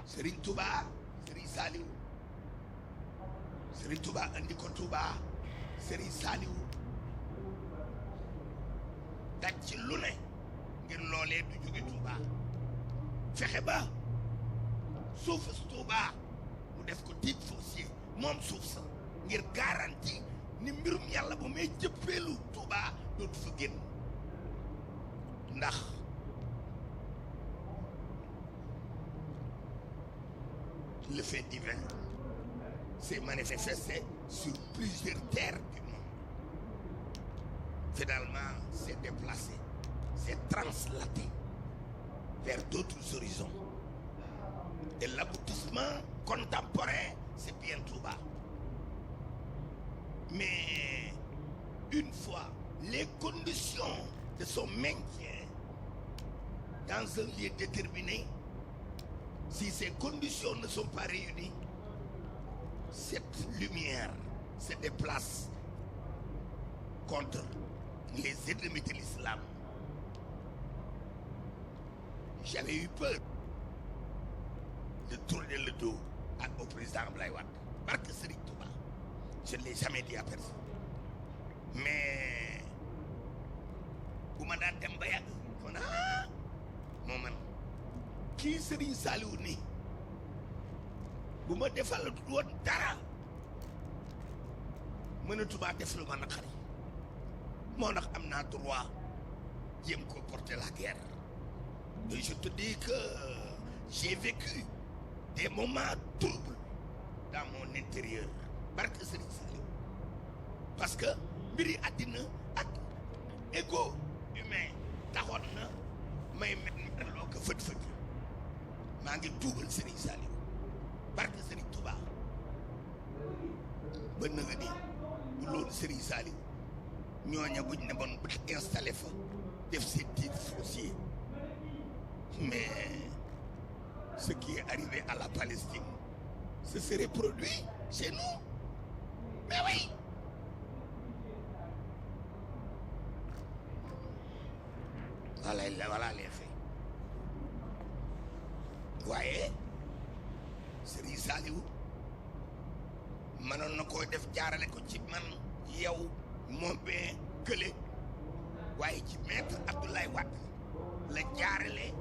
Serigne Touba Serigne Saliou Serigne Touba andi ko Touba Serigne Saliou daj ci lu ne ngir loolee du jóge Touba fexe ba suuf su Touba mu def ko titre foncier moom suuf sa ngir garantie ni mbirum yàlla bu may jëppeelu Touba dootu fa génn ndax le fait divin s'est manifesté sur plusieurs terres du monde. Finalement, s'est déplacé, s'est translaté vers d'autres horizons. Et l'aboutissement contemporain, c'est bien Touba. Mais une fois les conditions de son maintien dans un lieu déterminé, si ces conditions ne sont pas réunies, cette lumière se déplace contre les ennemis de l'islam. J'avais eu peur de tourner le dos au président Abdoulaye Wade. Barke Serigne Touba. Je ne l'ai jamais dit à personne. Mais bu ma daan dem ba yàgg kon moo man kii Serigne Saliou nii bu ma defal woon dara mënatuma def lu ma naqari moo ndax am naa droit jéem ko porter la guerre. Et je te dis que j'ai vécu des moments troubles dans mon intérieur barke Serigne Saliou parce que mbiri àddina ak égo humain taxoon na may loo ko fët-fët maa ngi tuubal Serigne Saliou barke Serigne Touba ba na nga ni bu loolu Serigne Saliou ñooña buñ ne bon bu installé fa def seen titre foncier mais ce qui est arrivé à la Palestine se serait produit chez nous. Mais oui. Voilà les faits. Vous voyez, Serigne Saliou mënoon na koo def jaarale ko ci man yow moom bee kële waaye ci maître Abdoulaye Wade la jaarale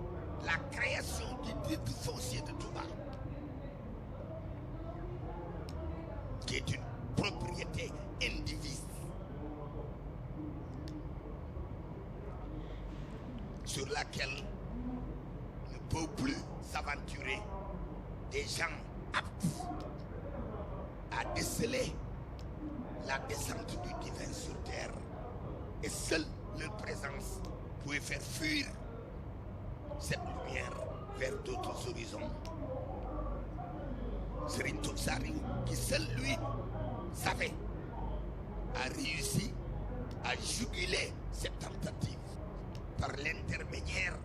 la création du titre foncier de Touba qui est une propriété indivisible sur laquelle ne peut plus s'aventurer des gens aptes à déceler la descente du divin sur terre. Et seule leur présence pouvait faire fuir cette lumière vers d'autres horizons. Serigne Saliou, qui seul lui savait, a réussi à juguler cette tentative par l'intermédiaire.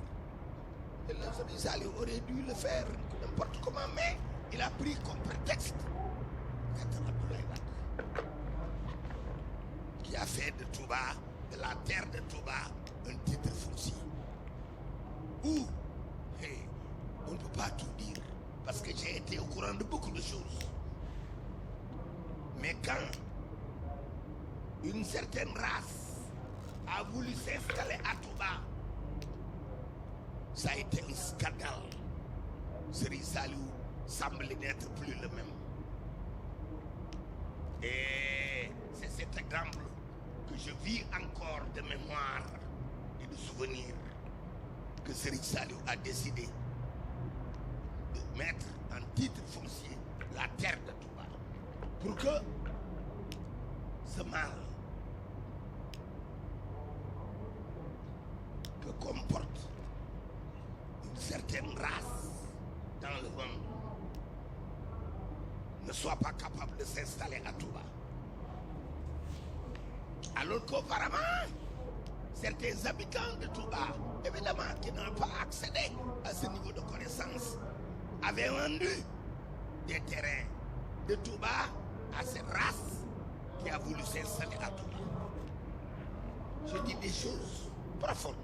Et le Serigne Saliou aurait dû le faire n'importe comment, mais il a pris comme prétexte Maître Abdoulaye Wade, qui a fait de Touba, de la terre de Touba, un titre foncier. Où on ne peut pas tout dire, parce que j'ai été au courant de beaucoup de choses. Mais quand une certaine race a voulu s'installer à Touba, ça a été un scandale. Serigne Saliou semble n'être plus le même. Et c'est cet exemple que je vis encore de mémoire et de souvenir que Serigne Saliou a décidé de mettre en titre foncier la terre de Touba pour que ce mal que comporte une certaine race dans le monde ne soit pas capable de s'installer à Touba. Alors qu'auparavant, certains habitants de Touba, évidemment, qui n'ont pas accédé à ce niveau de connaissance, avaient vendu des terrains de Touba à cette race qui a voulu s'installer à Touba. Je dis des choses profondes.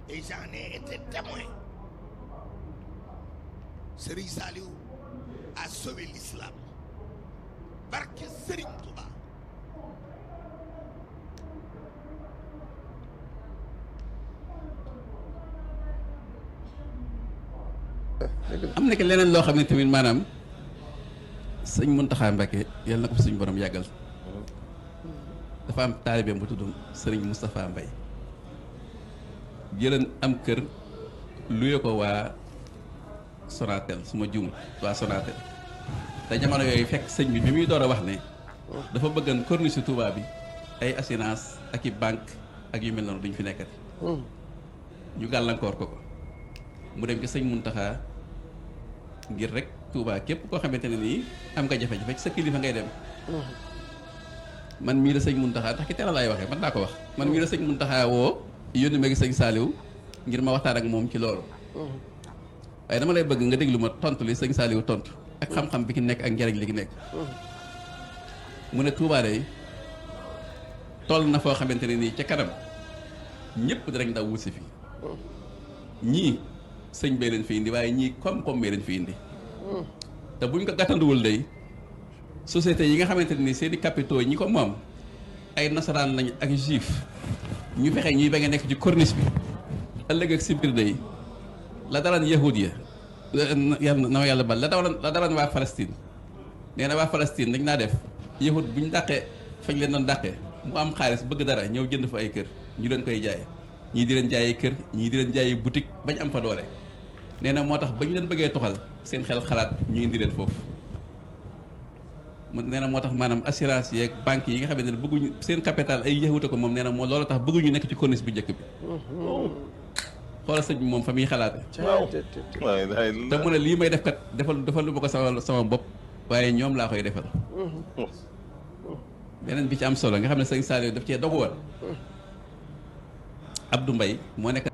Et j'en ai été témoin. Serigne Saliou a sauvé l'islam barke Serigne Touba. am na leneen loo xam ne tamit maanaam sëñ Mountakha Mbacké yàlla na ko fi suñu borom yàggal dafa am taalibeem bu tudd sëriñ Moustapha Mbaye jëlan am kër luye ko waa Sonatel su ma juumul waa Sonatel te jamono yooyu fekk sëñ bi muy door a wax ne dafa bëggan corniche Touba bi ay assurance ak i banque ak yu mel noonu duñ fi nekkati ñu gàllankoor ko mu dem ci sëñ Mountakha ngir rek Touba képp koo xamante ne nii am nga jafe-jafe ci sa kilifa ngay dem man mii la sëñ Mountakha tax ki teel laay waxee man daa ko wax man mii la sëñ Mountakha woo yónni ma gi sëñ Saliou ngir ma waxtaan ak moom ci loolu waaye dama lay bëgg nga déglu ma tontu li sëñ Saliou tontu ak xam-xam bi ki nekk ak njariñ li ki nekk mu ne Touba day toll na foo xamante ne nii ca kanam ñëpp dinañ daw wut si fi ñii sëñ bee leen fi indi waaye ñii koom-koom bee leen fi indi te buñ ko gàttanduwul day société yi nga xamante ne nii seeni capitaux ñi ko moom ay nasaraan lañ ak juif ñu fexe ñuy ba nga nekk ci corniche bi ëllëg ak si biir day la dalaan yahud ya yàlla na ma yàlla bal la dalaan waa Palestine nee na waa Palestine dañ naa def yahud bu ñu dàqee fañ leen doon dàqee mu am xaalis bëgg dara ñëw jënd fa ay kër ñu leen koy jaay ñii di leen jaayee kër ñii di leen jaayee boutique bañ am fa doole nee na moo tax ba ñu leen bëggee toxal seen xel xalaat ñu indi leen foofu nee na moo tax maanaam assurance yeeg banque yi nga xamante ne bëgguñu seen capital ay yahuta ko moom nee na moo loolu tax bëgguñu nekk ci corniche bu njëkk bi xoolal sëñ bi moom fa muy xalaate te mu ne lii may def kat defal lu ma ko sama bopp waaye ñoom laa koy defal beneen bi ci am solo nga xam ne sëñ Saliou daf cee dogu woon Abdou Mbaye moo nekk